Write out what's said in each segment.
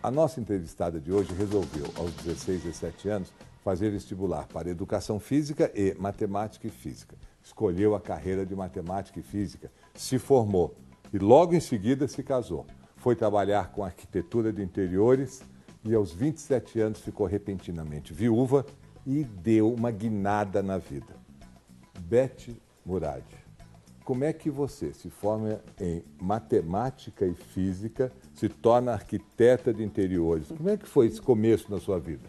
A nossa entrevistada de hoje resolveu, aos 16, 17 anos, fazer vestibular para Educação Física e Matemática e Física. Escolheu a carreira de Matemática e Física, se formou e logo em seguida se casou. Foi trabalhar com arquitetura de interiores e aos 27 anos ficou repentinamente viúva e deu uma guinada na vida. Beth Murad, como é que você se forma em Matemática e Física, se torna arquiteta de interiores? Como é que foi esse começo na sua vida?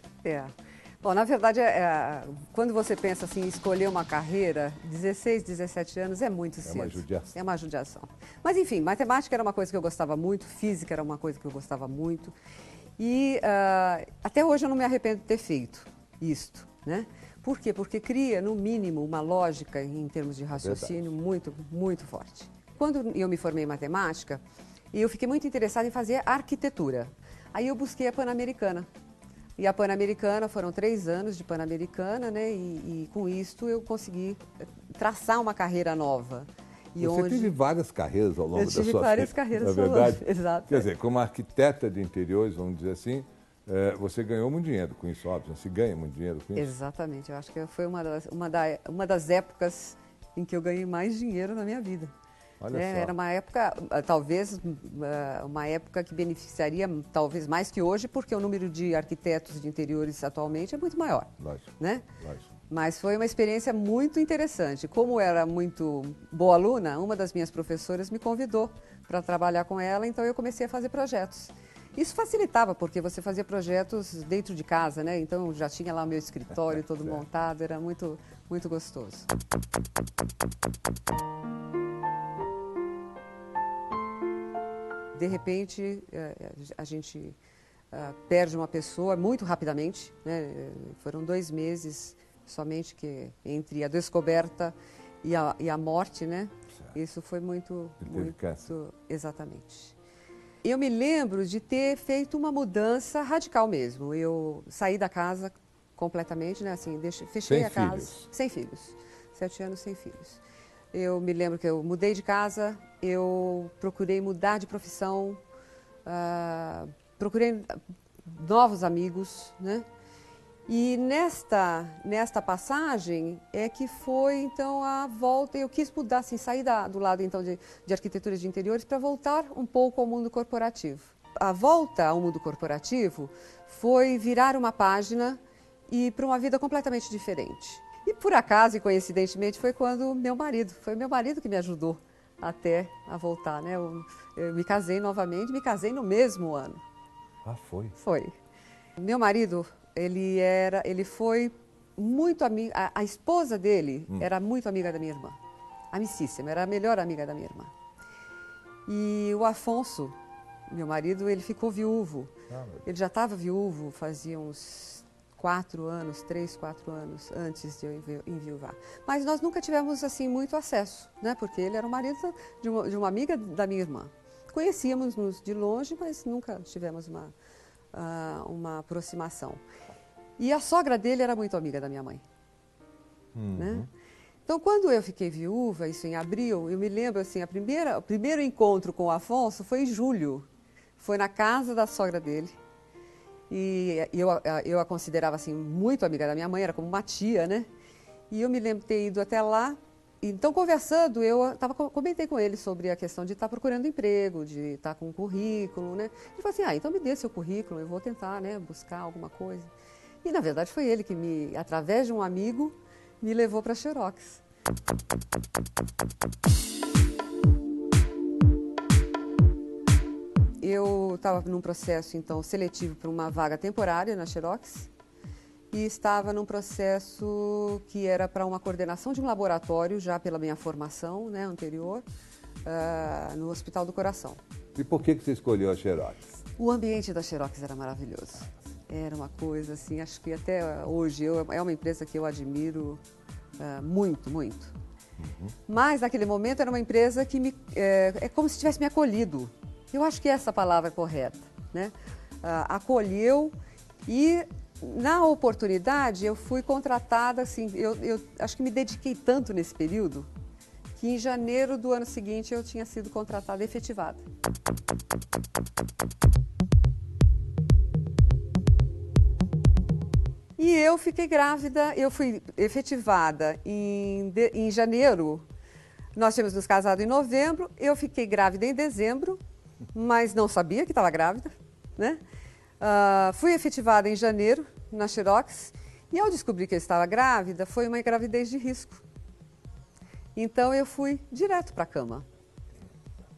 Bom, na verdade, quando você pensa assim, em escolher uma carreira, 16, 17 anos é muito cedo. É uma judiação. É uma judiação. Mas, enfim, matemática era uma coisa que eu gostava muito, física era uma coisa que eu gostava muito. E até hoje eu não me arrependo de ter feito isto, né? Por quê? Porque cria, no mínimo, uma lógica em termos de raciocínio muito, muito forte. Quando eu me formei em matemática, eu fiquei muito interessada em fazer arquitetura. Aí eu busquei a Pan-Americana. E a Pan-Americana, foram 3 anos de Pan-Americana, né? E com isso eu consegui traçar uma carreira nova. E você teve várias carreiras ao longo da sua vida. Eu tive várias carreiras, na verdade. Exato. Quer dizer, como arquiteta de interiores, vamos dizer assim, você ganhou muito dinheiro com isso, óbvio. Se ganha muito dinheiro com isso? Exatamente. Eu acho que foi uma das épocas em que eu ganhei mais dinheiro na minha vida. Olha só. Era uma época, talvez, uma época que beneficiaria talvez mais que hoje, porque o número de arquitetos de interiores atualmente é muito maior. Lógico. Né? Lógico. Mas foi uma experiência muito interessante. Como era muito boa aluna, uma das minhas professoras me convidou para trabalhar com ela, então eu comecei a fazer projetos. Isso facilitava, porque você fazia projetos dentro de casa, né? Então já tinha lá o meu escritório todo montado, era muito, muito gostoso. De repente, a gente perde uma pessoa muito rapidamente, né? Foram 2 meses somente que entre a descoberta e a morte, né? Certo. Isso foi muito, muito, exatamente. Eu me lembro de ter feito uma mudança radical mesmo. Eu saí da casa completamente, né? Assim, fechei a casa. Sem filhos. 7 anos sem filhos. Eu me lembro que eu mudei de casa, eu procurei mudar de profissão, procurei novos amigos, né? E nesta passagem é que foi, então, a volta. Eu quis mudar, assim, sair do lado, então, de arquitetura de interiores para voltar um pouco ao mundo corporativo. A volta ao mundo corporativo foi virar uma página e para uma vida completamente diferente. E, por acaso e coincidentemente, foi meu marido que me ajudou até a voltar, né? Eu me casei novamente, me casei no mesmo ano. Ah, foi? Foi. Meu marido, ele foi muito amigo, a esposa dele era muito amiga da minha irmã, amicíssima, era a melhor amiga da minha irmã. E o Afonso, meu marido, ele ficou viúvo. Ele já estava viúvo fazia uns 3, 4 anos antes de eu enviuvar. Mas nós nunca tivemos assim muito acesso, né? Porque ele era o marido de uma amiga da minha irmã. Conhecíamos-nos de longe, mas nunca tivemos uma aproximação. E a sogra dele era muito amiga da minha mãe. Né? Então, quando eu fiquei viúva, isso em abril, eu me lembro assim, o primeiro encontro com o Afonso foi em julho. Foi na casa da sogra dele. E eu a considerava assim muito amiga da minha mãe, era como uma tia, né? E eu me lembro de ter ido até lá. Então, conversando, comentei com ele sobre a questão de estar procurando emprego, de estar com um currículo, né? Ele falou assim, então me dê seu currículo, eu vou tentar, né, buscar alguma coisa. E, na verdade, foi ele que através de um amigo, me levou para a Xerox. Eu estava num processo, então, seletivo para uma vaga temporária na Xerox e estava num processo que era para uma coordenação de um laboratório, já pela minha formação, né, anterior, no Hospital do Coração. E por que você escolheu a Xerox? O ambiente da Xerox era maravilhoso. Era uma coisa assim, acho que até hoje é uma empresa que eu admiro muito, muito. Mas, naquele momento, era uma empresa que é como se tivesse me acolhido. Eu acho que essa palavra é correta, né? Acolheu e, na oportunidade, eu fui contratada, assim, eu acho que me dediquei tanto nesse período que em janeiro do ano seguinte eu tinha sido contratada, efetivada. E eu fiquei grávida, eu fui efetivada em janeiro, nós tínhamos nos casado em novembro, eu fiquei grávida em dezembro, mas não sabia que estava grávida, né? Fui efetivada em janeiro, na Xerox, e ao descobrir que eu estava grávida, foi uma gravidez de risco. Então eu fui direto para a cama.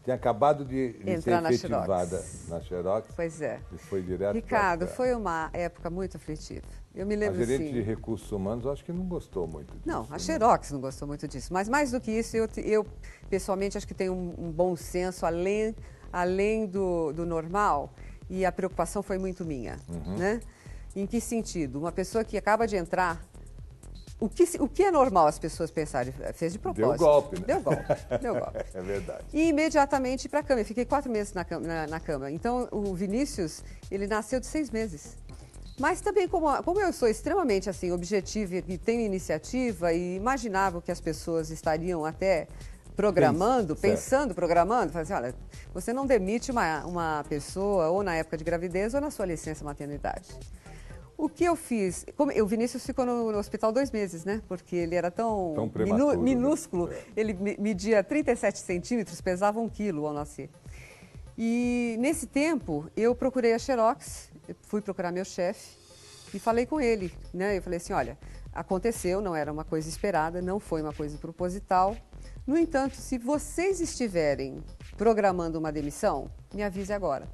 Tinha acabado de ser na efetivada Xerox. na Xerox. Pois é. E foi direto. Ricardo, foi uma época muito aflitiva. Eu me lembro A gerente assim, de recursos humanos, eu acho que não gostou muito disso. Não, a Xerox não gostou muito disso. Mas mais do que isso, eu pessoalmente acho que tenho um bom senso além do normal. E a preocupação foi muito minha, né? Em que sentido? Uma pessoa que acaba de entrar, o que é normal as pessoas pensarem? Fez de propósito. Deu golpe, né? Deu golpe, deu golpe. É verdade. E imediatamente para a cama. Eu fiquei 4 meses na cama. Então, o Vinícius, ele nasceu de 6 meses. Mas também, como eu sou extremamente assim, objetiva e tenho iniciativa e imaginava que as pessoas estariam até programando, programando, falando assim, olha, você não demite uma pessoa ou na época de gravidez ou na sua licença maternidade. O que eu fiz? O Vinícius ficou no hospital 2 meses, né? Porque ele era tão prematuro, minúsculo. né? Ele media 37 centímetros, pesava 1 quilo ao nascer. E nesse tempo, eu procurei a Xerox, fui procurar meu chefe e falei com ele, né? Eu falei assim, olha, aconteceu, não era uma coisa esperada, não foi uma coisa proposital. No entanto, se vocês estiverem programando uma demissão, me avise agora.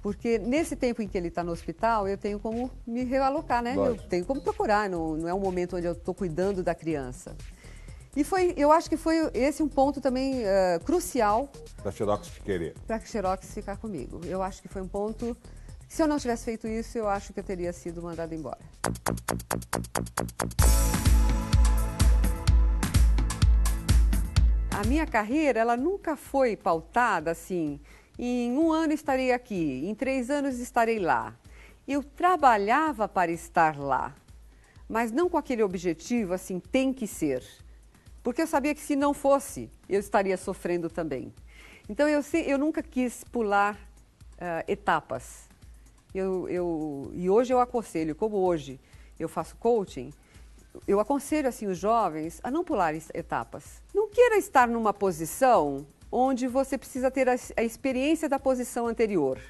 Porque nesse tempo em que ele está no hospital, eu tenho como me realocar, né? Lógico. Eu tenho como procurar, não é um momento onde eu estou cuidando da criança. E eu acho que foi esse um ponto também crucial Da Xerox querer. para a Xerox ficar comigo. Eu acho que foi um ponto, se eu não tivesse feito isso, eu acho que eu teria sido mandada embora. A minha carreira, ela nunca foi pautada assim, em 1 ano estarei aqui, em 3 anos estarei lá. Eu trabalhava para estar lá, mas não com aquele objetivo assim, tem que ser. Porque eu sabia que se não fosse, eu estaria sofrendo também. Então eu nunca quis pular etapas. E hoje eu aconselho, como hoje eu faço coaching, eu aconselho assim os jovens a não pular etapas. Não queira estar numa posição onde você precisa ter a experiência da posição anterior,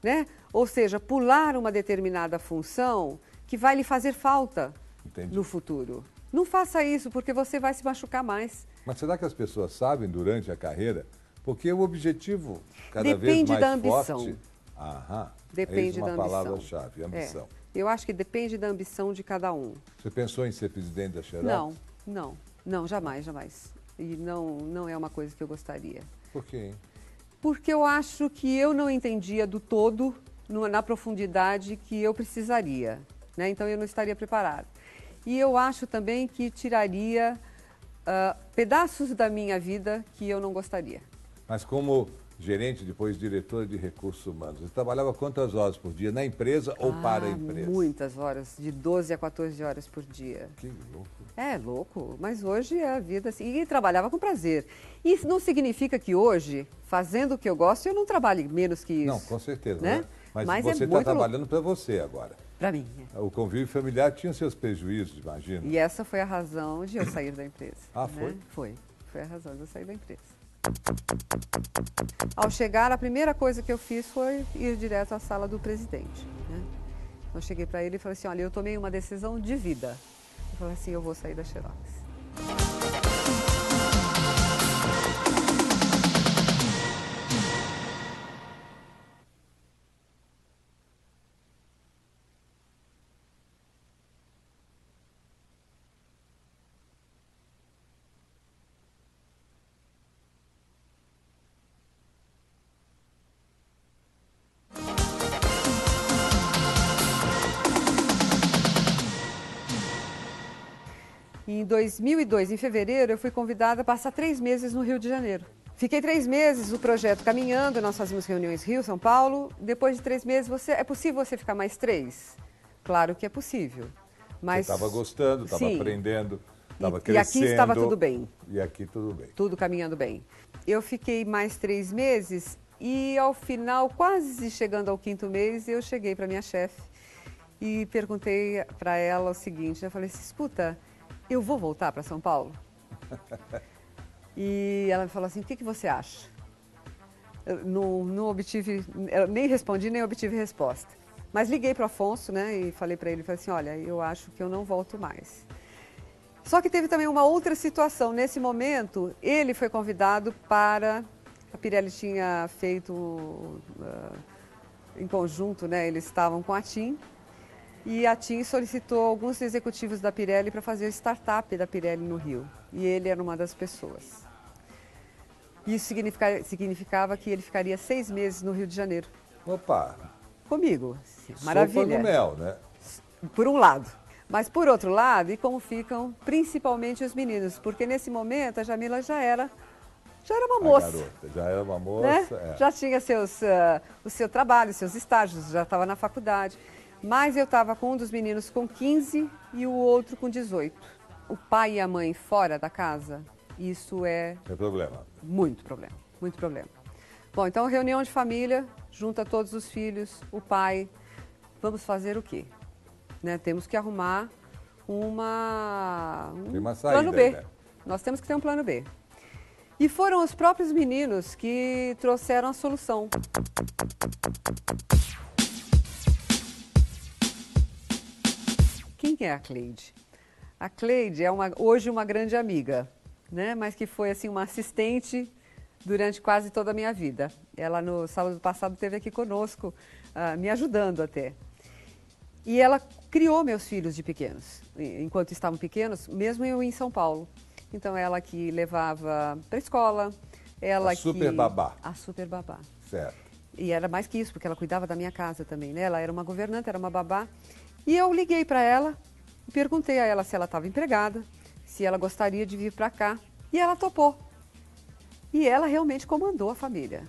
né? Ou seja, pular uma determinada função que vai lhe fazer falta no futuro. Não faça isso, porque você vai se machucar mais. Mas será que as pessoas sabem durante a carreira? Porque o objetivo cada Depende vez mais da ambição. forte... Depende da uma ambição. palavra-chave, ambição. Eu acho que depende da ambição de cada um. Você pensou em ser presidente da Xerox? Não, jamais. E não é uma coisa que eu gostaria. Por quê, hein? Porque eu acho que eu não entendia do todo, na profundidade que eu precisaria, né? Então eu não estaria preparada. E eu acho também que tiraria pedaços da minha vida que eu não gostaria. Mas como gerente, depois diretora de recursos humanos, você trabalhava quantas horas por dia na empresa ou para a empresa? Muitas horas, de 12 a 14 horas por dia. Que louco. É louco, mas hoje é a vida assim. E trabalhava com prazer. Isso não significa que hoje, fazendo o que eu gosto, eu não trabalhe menos que isso. Não, com certeza. Né? Mas você está trabalhando para você agora. Para mim. O convívio familiar tinha seus prejuízos, imagino. E essa foi a razão de eu sair da empresa. Foi? Né? Foi a razão de eu sair da empresa. Ao chegar, a primeira coisa que eu fiz foi ir direto à sala do presidente. Né? Eu cheguei para ele e falei assim, olha, eu tomei uma decisão de vida. Eu falei assim, eu vou sair da Xerox. E em 2002, em fevereiro, eu fui convidada a passar 3 meses no Rio de Janeiro. Fiquei 3 meses, o projeto caminhando, nós fazíamos reuniões Rio, São Paulo. Depois de 3 meses, é possível você ficar mais 3? Claro que é possível. Mas, você estava gostando, estava aprendendo, estava crescendo. E aqui estava tudo bem. E aqui tudo bem. Tudo caminhando bem. Eu fiquei mais 3 meses e ao final, quase chegando ao 5º mês, eu cheguei para minha chefe e perguntei para ela o seguinte, eu falei assim, escuta, eu vou voltar para São Paulo? E ela me falou assim, o que você acha? Eu não obtive, eu nem respondi, nem obtive resposta. Mas liguei para o Afonso, né, e falei para ele, falei assim, olha, eu acho que eu não volto mais. Só que teve também uma outra situação. Nesse momento, ele foi convidado para... A Pirelli tinha feito em conjunto, né, eles estavam com a TIM, e a TIM solicitou alguns executivos da Pirelli para fazer a startup da Pirelli no Rio. E ele era uma das pessoas. Isso significava que ele ficaria 6 meses no Rio de Janeiro. Opa! Comigo. Maravilha. Sopa no mel, né? Por um lado. Mas por outro lado, e como ficam principalmente os meninos? Porque nesse momento a Jamila já era uma moça. Garota, já era uma moça. Né? Já tinha o seu trabalho, seus estágios, já estava na faculdade. Mas eu estava com um dos meninos com 15 e o outro com 18. O pai e a mãe fora da casa, isso é... É problema. Muito problema, muito problema. Bom, então reunião de família, junta todos os filhos, o pai. Vamos fazer o quê? Né? Temos que arrumar um saída, plano B. né? Nós temos que ter um plano B. E foram os próprios meninos que trouxeram a solução. Quem é a Cleide? A Cleide é hoje uma grande amiga, né? Mas que foi assim, uma assistente durante quase toda a minha vida. Ela no sábado passado esteve aqui conosco, me ajudando até. E ela criou meus filhos de pequenos, enquanto estavam pequenos, mesmo eu em São Paulo. Então, ela que levava para a escola, ela que... Super babá. A super babá. Certo. E era mais que isso, porque ela cuidava da minha casa também, né? Ela era uma governanta, era uma babá. E eu liguei para ela e perguntei a ela se ela estava empregada, se ela gostaria de vir para cá. E ela topou. E ela realmente comandou a família.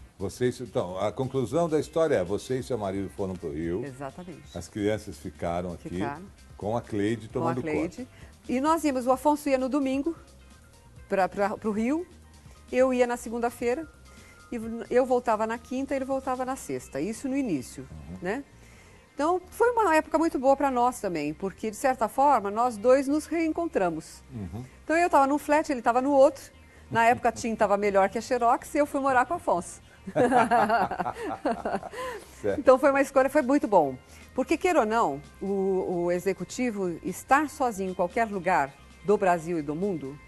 Então, a conclusão da história é, você e seu marido foram para o Rio. Exatamente. As crianças ficaram aqui com a Cleide tomando conta. E nós íamos, o Afonso ia no domingo para o Rio, eu ia na segunda-feira, e eu voltava na quinta e ele voltava na sexta, isso no início, né? Então, foi uma época muito boa para nós também, porque, de certa forma, nós dois nos reencontramos. Então, eu estava num flat, ele estava no outro. Na época, a TIM estava melhor que a Xerox e eu fui morar com o Afonso. Então, foi uma escolha, foi muito bom. Porque, queira ou não, o executivo estar sozinho em qualquer lugar do Brasil e do mundo,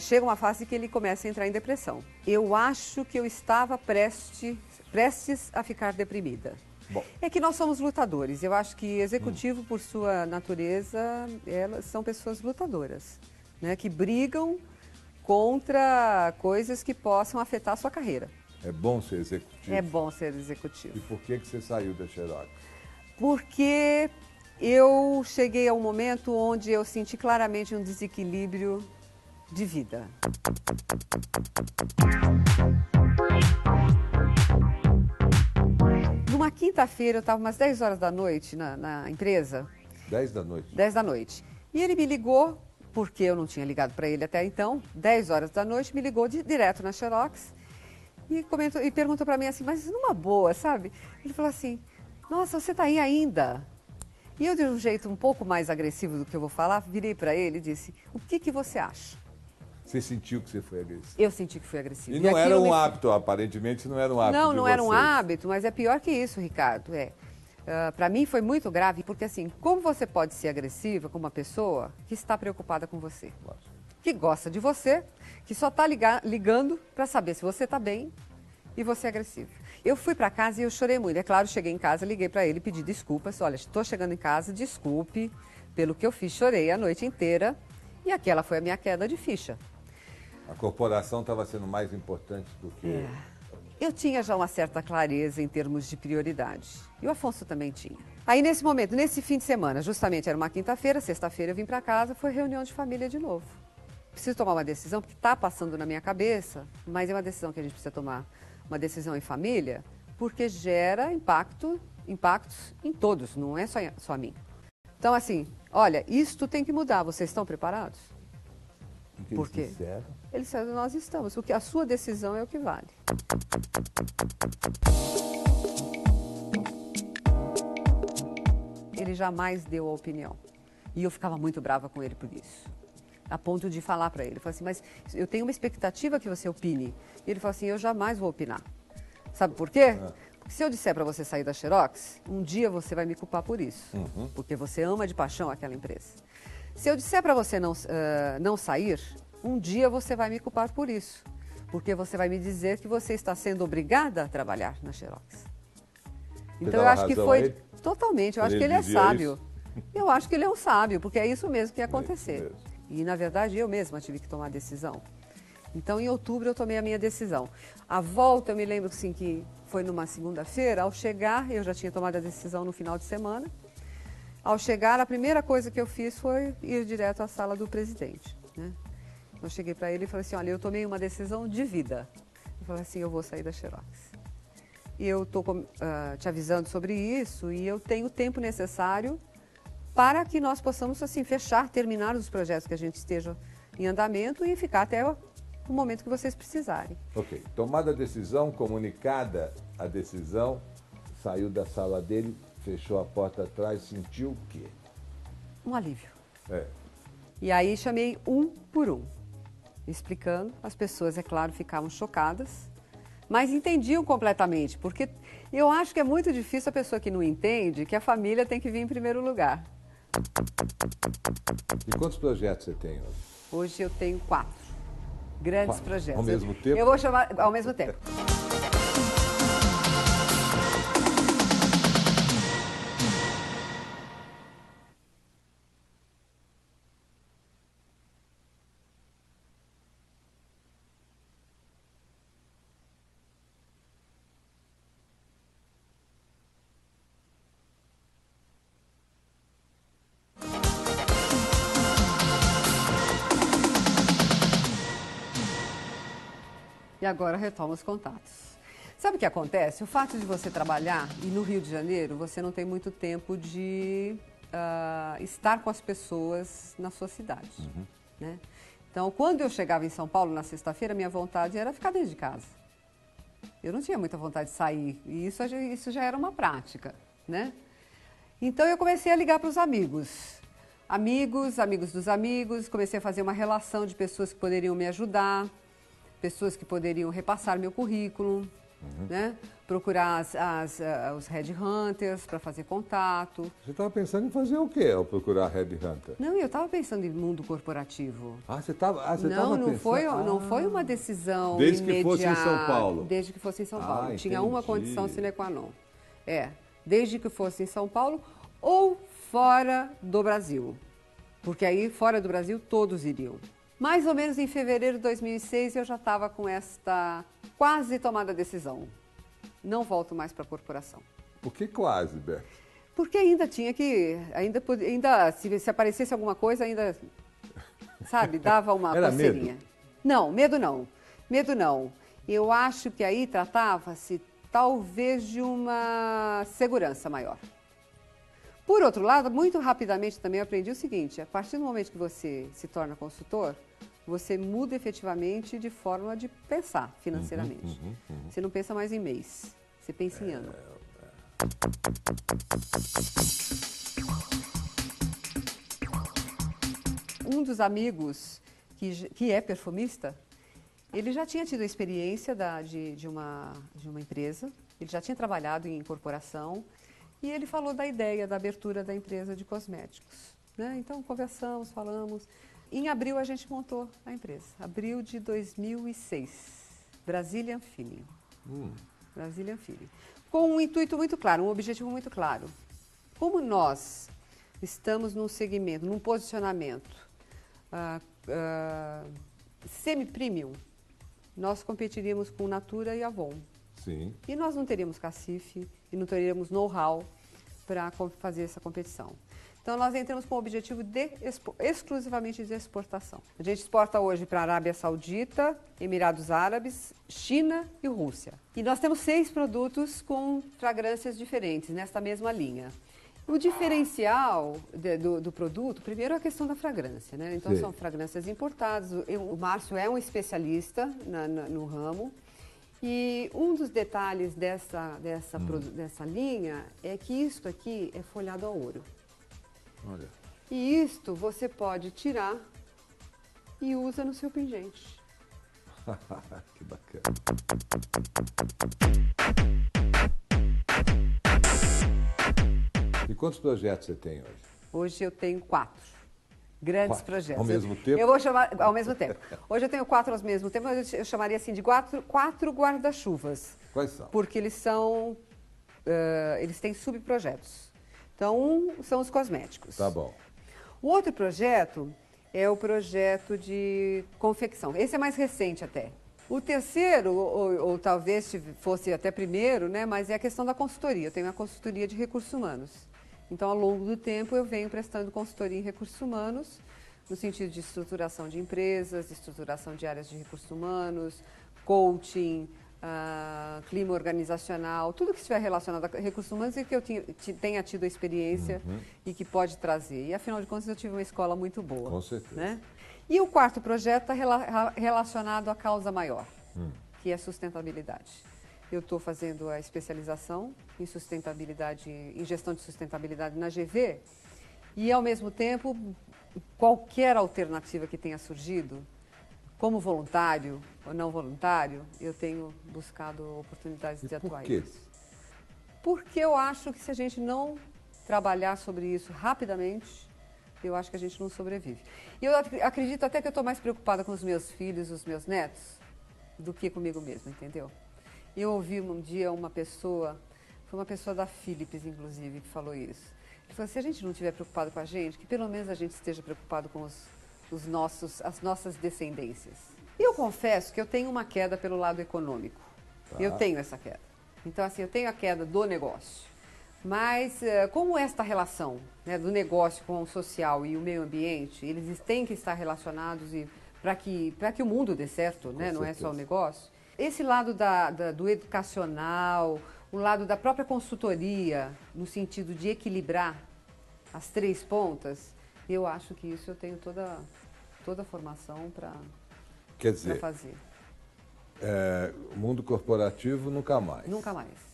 chega uma fase que ele começa a entrar em depressão. Eu acho que eu estava prestes a ficar deprimida. Bom. É que nós somos lutadores. Eu acho que executivo, por sua natureza, elas são pessoas lutadoras, né? Que brigam contra coisas que possam afetar a sua carreira. É bom ser executivo? É bom ser executivo. E por que você saiu da Xerox? Porque eu cheguei a um momento onde eu senti claramente um desequilíbrio de vida. Numa quinta-feira, eu estava umas 10 horas da noite na empresa. 10 da noite? 10 da noite. E ele me ligou, porque eu não tinha ligado para ele até então, 10 horas da noite, me ligou direto na Xerox e perguntou para mim assim, mas numa boa, sabe? Ele falou assim, nossa, você está aí ainda? E eu, de um jeito um pouco mais agressivo do que eu vou falar, virei para ele e disse, o que você acha? Você sentiu que você foi agressivo? Eu senti que fui agressivo. E não era um hábito, aparentemente não era um hábito Não, de não era um vocês. hábito, mas é pior que isso, Ricardo. Para mim foi muito grave, porque assim, como você pode ser agressiva com uma pessoa que está preocupada com você? Lógico. Que gosta de você, que só está ligando para saber se você está bem e você é agressivo. Eu fui para casa e eu chorei muito. É claro, cheguei em casa, liguei para ele, pedi desculpas. Olha, estou chegando em casa, desculpe pelo que eu fiz. Chorei a noite inteira e aquela foi a minha queda de ficha. A corporação estava sendo mais importante do que... Eu tinha já uma certa clareza em termos de prioridade. E o Afonso também tinha. Aí, nesse momento, nesse fim de semana, justamente era uma quinta-feira, sexta-feira eu vim para casa, foi reunião de família de novo. Preciso tomar uma decisão, porque está passando na minha cabeça, mas é uma decisão que a gente precisa tomar, uma decisão em família, porque gera impactos em todos, não é só a mim. Então, assim, olha, isto tem que mudar, vocês estão preparados? Por quê? Eles disseram, nós estamos, porque a sua decisão é o que vale. Ele jamais deu a opinião. E eu ficava muito brava com ele por isso. A ponto de falar para ele. Eu falei assim, mas eu tenho uma expectativa que você opine. E ele falou assim, eu jamais vou opinar. Sabe por quê? Porque se eu disser para você sair da Xerox, um dia você vai me culpar por isso. Porque você ama de paixão aquela empresa. Se eu disser para você não sair, um dia você vai me culpar por isso. Porque você vai me dizer que você está sendo obrigada a trabalhar na Xerox. Então eu acho que foi totalmente, eu acho que ele é sábio. Eu acho que ele é um sábio, porque é isso mesmo que ia acontecer. E na verdade eu mesma tive que tomar a decisão. Então em outubro eu tomei a minha decisão. A volta eu me lembro assim, que foi numa segunda-feira, ao chegar, eu já tinha tomado a decisão no final de semana. Ao chegar, a primeira coisa que eu fiz foi ir direto à sala do presidente, né? Eu cheguei para ele e falei assim, olha, eu tomei uma decisão de vida. Eu falei assim, eu vou sair da Xerox. E eu estou te avisando sobre isso e eu tenho o tempo necessário para que nós possamos, assim, terminar os projetos que a gente esteja em andamento e ficar até o momento que vocês precisarem. Ok. Tomada a decisão, comunicada a decisão, saiu da sala dele, fechou a porta atrás, sentiu o quê? Um alívio. É. E aí chamei um por um, explicando. As pessoas, é claro, ficavam chocadas, mas entendiam completamente, porque eu acho que é muito difícil a pessoa que não entende que a família tem que vir em primeiro lugar. E quantos projetos você tem hoje? Hoje eu tenho 4 grandes projetos. Ao mesmo tempo? Eu vou chamar ao mesmo tempo. E agora retomo os contatos. Sabe o que acontece? O fato de você trabalhar, e no Rio de Janeiro, você não tem muito tempo de estar com as pessoas na sua cidade. Né? Então, quando eu chegava em São Paulo na sexta-feira, minha vontade era ficar dentro de casa. Eu não tinha muita vontade de sair, e isso já era uma prática. Né? Então, eu comecei a ligar para os amigos. Amigos dos amigos, comecei a fazer uma relação de pessoas que poderiam me ajudar, pessoas que poderiam repassar meu currículo, né? Procurar os headhunters para fazer contato. Você estava pensando em fazer o quê ao procurar headhunter? Não, eu estava pensando em mundo corporativo. Você estava Não foi uma decisão desde imediata. Que fosse em São Paulo? Desde que fosse em São Paulo. Entendi. Tinha uma condição sine qua non. Desde que fosse em São Paulo ou fora do Brasil. Porque aí, fora do Brasil, todos iriam. Mais ou menos em fevereiro de 2006, eu já estava com esta quase tomada decisão. Não volto mais para a corporação. Por que quase, Beth? Porque ainda tinha que... Ainda se aparecesse alguma coisa, ainda, sabe, dava uma coceirinha. Medo? Não, medo não. Medo não. Eu acho que aí tratava-se, talvez, de uma segurança maior. Por outro lado, muito rapidamente também eu aprendi o seguinte, a partir do momento que você se torna consultor, você muda efetivamente de forma de pensar financeiramente. Você não pensa mais em mês, você pensa em ano. Um dos amigos que é perfumista, ele já tinha tido a experiência de uma empresa, ele já tinha trabalhado em corporação, e ele falou da ideia da abertura da empresa de cosméticos. Né? Então, conversamos, falamos. Em abril, a gente montou a empresa. Abril de 2006. Brazilian Feeling. Brazilian Feeling. Com um intuito muito claro, um objetivo muito claro. Como nós estamos num segmento, num posicionamento semi-premium, nós competiríamos com Natura e Avon. Sim. E nós não teríamos cacife e não teríamos know-how para fazer essa competição. Então, nós entramos com o objetivo exclusivamente de exportação. A gente exporta hoje para a Arábia Saudita, Emirados Árabes, China e Rússia. E nós temos 6 produtos com fragrâncias diferentes nesta mesma linha. O diferencial do produto, primeiro, é a questão da fragrância, né? Então, são fragrâncias importadas. O Márcio é um especialista no ramo. E um dos detalhes dessa linha é que isto aqui é folhado a ouro. Olha. E isto você pode tirar e usa no seu pingente. Que bacana. E quantos projetos você tem hoje? Hoje eu tenho 4 grandes projetos. Ao mesmo tempo? Eu vou chamar ao mesmo tempo. Hoje eu tenho 4 ao mesmo tempo, mas eu chamaria assim de 4 guarda-chuvas. Quais são? Porque eles têm subprojetos. Então, são os cosméticos. Tá bom. O outro projeto é o projeto de confecção. Esse é mais recente até. O terceiro, ou talvez fosse até primeiro, né, mas é a questão da consultoria. Eu tenho a consultoria de recursos humanos. Então, ao longo do tempo, eu venho prestando consultoria em recursos humanos, no sentido de estruturação de empresas, estruturação de áreas de recursos humanos, coaching, clima organizacional, tudo que estiver relacionado a recursos humanos e que eu tenha tido a experiência e que pode trazer. E, afinal de contas, eu tive uma escola muito boa. Com certeza. Né? E o quarto projeto está relacionado à causa maior, que é a sustentabilidade. Eu estou fazendo a especialização em sustentabilidade, em gestão de sustentabilidade na GV e, ao mesmo tempo, qualquer alternativa que tenha surgido, como voluntário ou não voluntário, eu tenho buscado oportunidades de atuar nisso. Porque eu acho que se a gente não trabalhar sobre isso rapidamente, eu acho que a gente não sobrevive. E eu acredito até que eu estou mais preocupada com os meus filhos, os meus netos, do que comigo mesma, entendeu? Eu ouvi um dia uma pessoa, foi uma pessoa da Philips, inclusive, que falou isso. Ele falou, se a gente não estiver preocupado com a gente, que pelo menos a gente esteja preocupado com as nossas descendências. E eu confesso que eu tenho uma queda pelo lado econômico. Tá. Eu tenho essa queda. Então, assim, eu tenho a queda do negócio. Mas, como esta relação, né, do negócio com o social e o meio ambiente, eles têm que estar relacionados para que o mundo dê certo, né, não é só o negócio. Esse lado do educacional, o lado da própria consultoria, no sentido de equilibrar as 3 pontas, eu acho que isso eu tenho toda a formação para fazer. O mundo corporativo nunca mais. Nunca mais.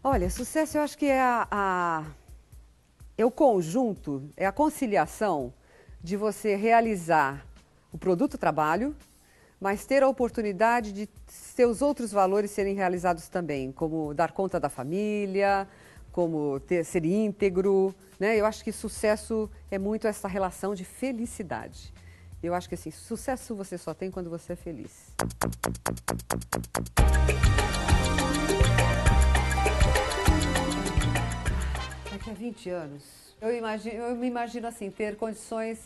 Olha, sucesso eu acho que é o conjunto, é a conciliação de você realizar o produto-trabalho, mas ter a oportunidade de seus outros valores serem realizados também, como dar conta da família, como ser íntegro, né? Eu acho que sucesso é muito essa relação de felicidade. Eu acho que assim, sucesso você só tem quando você é feliz. Daqui a 20 anos, eu me imagino assim, ter condições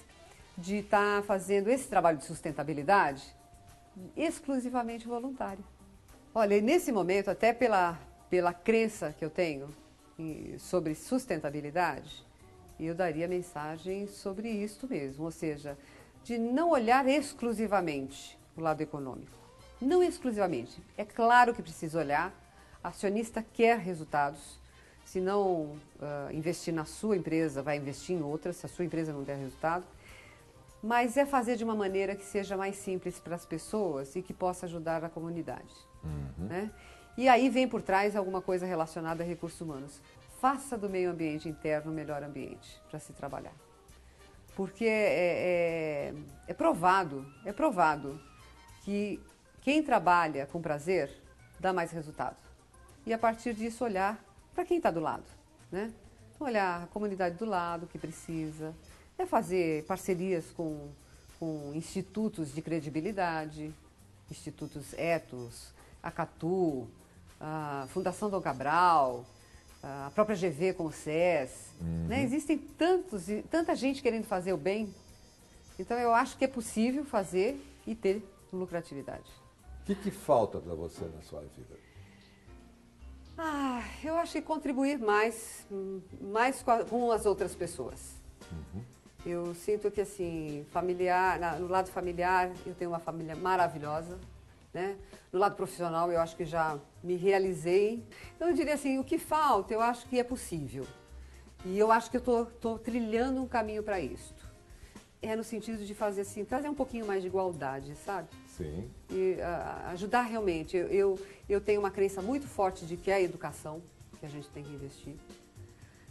de estar fazendo esse trabalho de sustentabilidade exclusivamente voluntário. Olha, nesse momento, até pela crença que eu tenho sobre sustentabilidade, eu daria mensagem sobre isso mesmo, ou seja, de não olhar exclusivamente o lado econômico. Não exclusivamente. É claro que precisa olhar, a acionista quer resultados, se não investir na sua empresa, vai investir em outra, se a sua empresa não der resultado. Mas é fazer de uma maneira que seja mais simples para as pessoas e que possa ajudar a comunidade. Né? E aí vem por trás alguma coisa relacionada a recursos humanos. Faça do meio ambiente interno o melhor ambiente para se trabalhar. Porque é provado que quem trabalha com prazer dá mais resultado. E a partir disso olhar para quem está do lado. Né? Então, olhar a comunidade do lado que precisa. É fazer parcerias com institutos de credibilidade, institutos Ethos, a Catu, a Fundação Dom Cabral, a própria GV com o SES. Né? Existem tanta gente querendo fazer o bem. Então, eu acho que é possível fazer e ter lucratividade. O que falta para você na sua vida? Eu acho que contribuir mais com as outras pessoas. Eu sinto que, assim, no lado familiar, eu tenho uma família maravilhosa, né? No lado profissional, eu acho que já me realizei. Então, eu diria assim, o que falta, eu acho que é possível. E eu acho que eu estou trilhando um caminho para isso. É no sentido de fazer assim, trazer um pouquinho mais de igualdade, sabe? Sim. E ajudar realmente. Eu tenho uma crença muito forte de que é a educação que a gente tem que investir.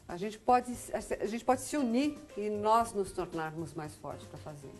A gente pode se unir e nós nos tornarmos mais fortes para fazer.